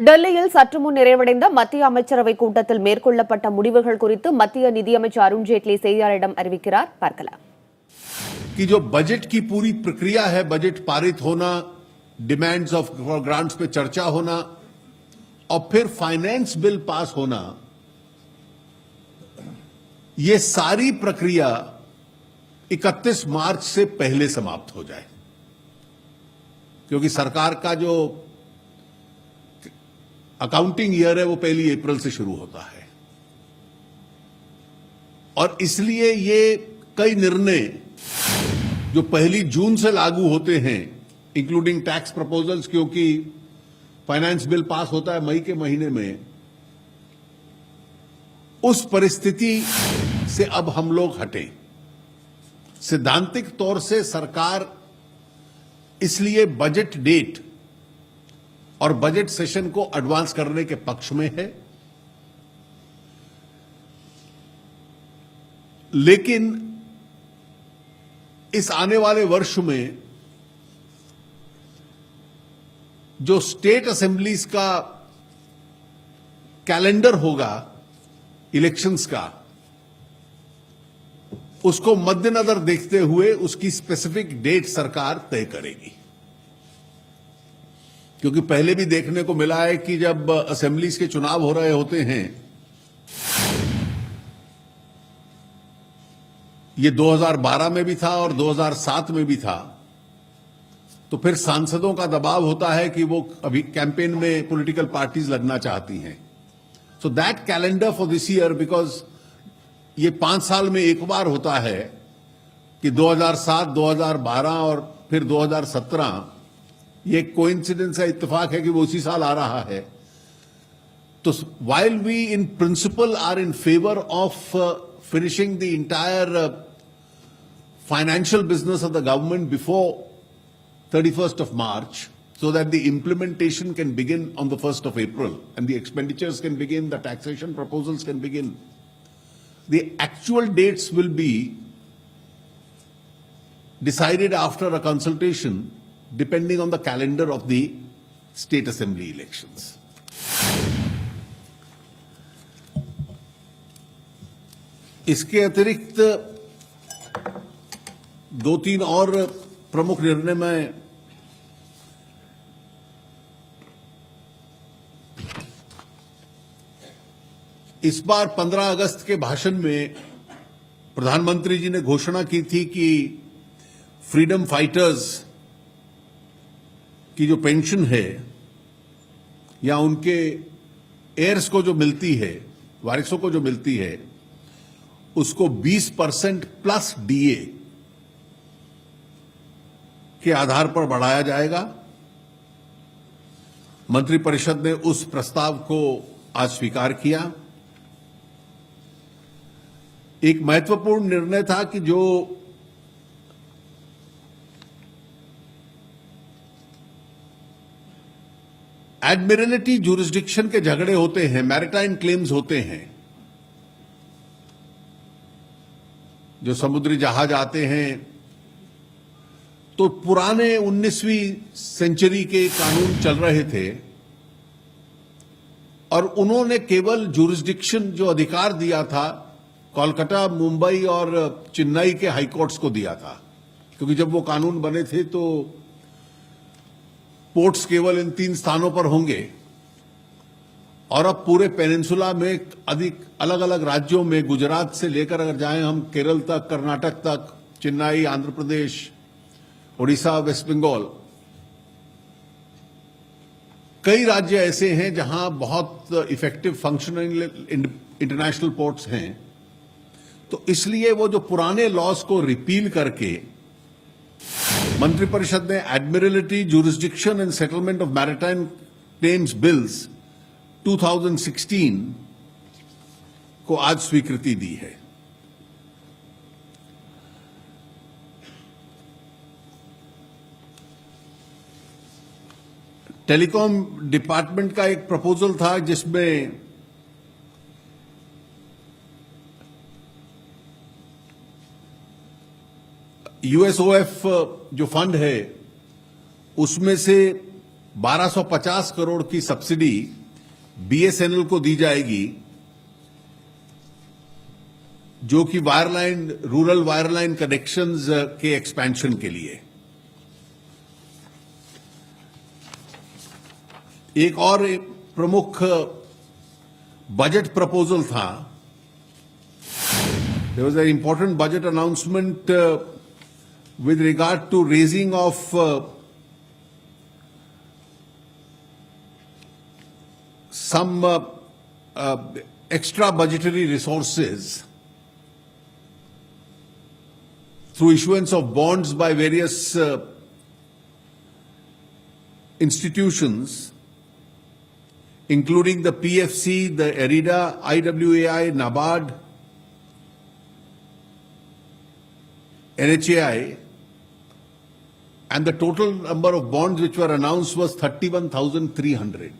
டெல்லியில் சற்று முன் நிறைவடைந்த மத்திய அமைச்சரவை கூட்டத்தில் மேற்கொள்ளப்பட்ட முடிவுகள் குறித்து மத்திய நிதியமைச்சர் அருண் जेटली செய்தியாளரிடம் அறிவிக்கிறார். பார்க்கலாம். कि जो बजट की पूरी प्रक्रिया है, बजट पारित होना, डिमांड्स ऑफ ग्रांट्स पे चर्चा होना और फिर फाइनेंस बिल पास होना, ये सारी प्रक्रिया 31 मार्च से पहले समाप्त हो जाए, क्योंकि सरकार का जो अकाउंटिंग ईयर है वो 1 अप्रैल से शुरू होता है और इसलिए ये कई निर्णय जो 1 जून से लागू होते हैं, इंक्लूडिंग टैक्स प्रपोजल्स, क्योंकि फाइनेंस बिल पास होता है मई के महीने में, उस परिस्थिति से अब हम लोग हटे। सैद्धांतिक तौर से सरकार इसलिए बजट डेट और बजट सेशन को एडवांस करने के पक्ष में है, लेकिन इस आने वाले वर्ष में जो स्टेट असेंबलीज का कैलेंडर होगा इलेक्शंस का, उसको मद्देनजर देखते हुए उसकी स्पेसिफिक डेट सरकार तय करेगी। क्योंकि पहले भी देखने को मिला है कि जब असेंबलीज के चुनाव हो रहे होते हैं, ये 2012 में भी था और 2007 में भी था, तो फिर सांसदों का दबाव होता है कि वो अभी कैंपेन में पॉलिटिकल पार्टीज लगना चाहती हैं। So that calendar for this year, because ये 5 साल में एक बार होता है कि 2007, 2012 और फिर 2017, ये कोइंसिडेंस है, इत्तेफाक है कि वो उसी साल आ रहा है। तो while we in principle are in favor of finishing the entire financial business of the government before 31st of March, so that the implementation can begin on the 1st of April and the expenditures can begin, the taxation proposals can begin, the actual dates will be decided after a consultation depending on the calendar of the state assembly elections. इसके अतिरिक्त 2-3 और प्रमुख निर्णय में इस बार 15 अगस्त के भाषण में प्रधानमंत्री जी ने घोषणा की थी कि फ्रीडम फाइटर्स की जो पेंशन है या उनके एयर्स को जो मिलती है, वारिसों को जो मिलती है, उसको 20% प्लस डीए के आधार पर बढ़ाया जाएगा। मंत्रिपरिषद ने उस प्रस्ताव को आज स्वीकार किया। एक महत्वपूर्ण निर्णय था कि जो एडमिरलिटी ज्यूरिसडिक्शन के झगड़े होते हैं, मैरिटाइम क्लेम्स होते हैं, जो समुद्री जहाज आते हैं, तो पुराने 19वीं सेंचुरी के कानून चल रहे थे और उन्होंने केवल ज्यूरिसडिक्शन जो अधिकार दिया था कोलकाता, मुंबई और चेन्नई के हाईकोर्ट्स को दिया था, क्योंकि जब वो कानून बने थे तो पोर्ट्स केवल इन 3 स्थानों पर होंगे और अब पूरे पेनिनसुला में अधिक अलग अलग राज्यों में, गुजरात से लेकर अगर जाएं हम केरल तक, कर्नाटक तक, चेन्नई, आंध्र प्रदेश, ओडिशा, वेस्ट बंगाल, कई राज्य ऐसे हैं जहां बहुत इफेक्टिव फंक्शनिंग इंटरनेशनल पोर्ट्स हैं। तो इसलिए वो जो पुराने लॉज को रिपील करके मंत्रिपरिषद ने admiralty jurisdiction and settlement of maritime claims bills 2016 को आज स्वीकृति दी है। टेलीकॉम डिपार्टमेंट का एक प्रपोजल था जिसमें यूएसओएफ जो फंड है उसमें से 1250 करोड़ की सब्सिडी बीएसएनएल को दी जाएगी, जो कि वायरलाइन, रूरल वायरलाइन कनेक्शंस के एक्सपेंशन के लिए। एक और प्रमुख बजट प्रपोजल था। There was an important budget announcement with regard to raising of some extra budgetary resources through issuance of bonds by various institutions, including the PFC, the ERIDA, IWAI, NABARD, NHAI, and the total number of bonds which were announced was 31,300.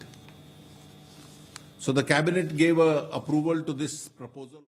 So the cabinet gave approval to this proposal.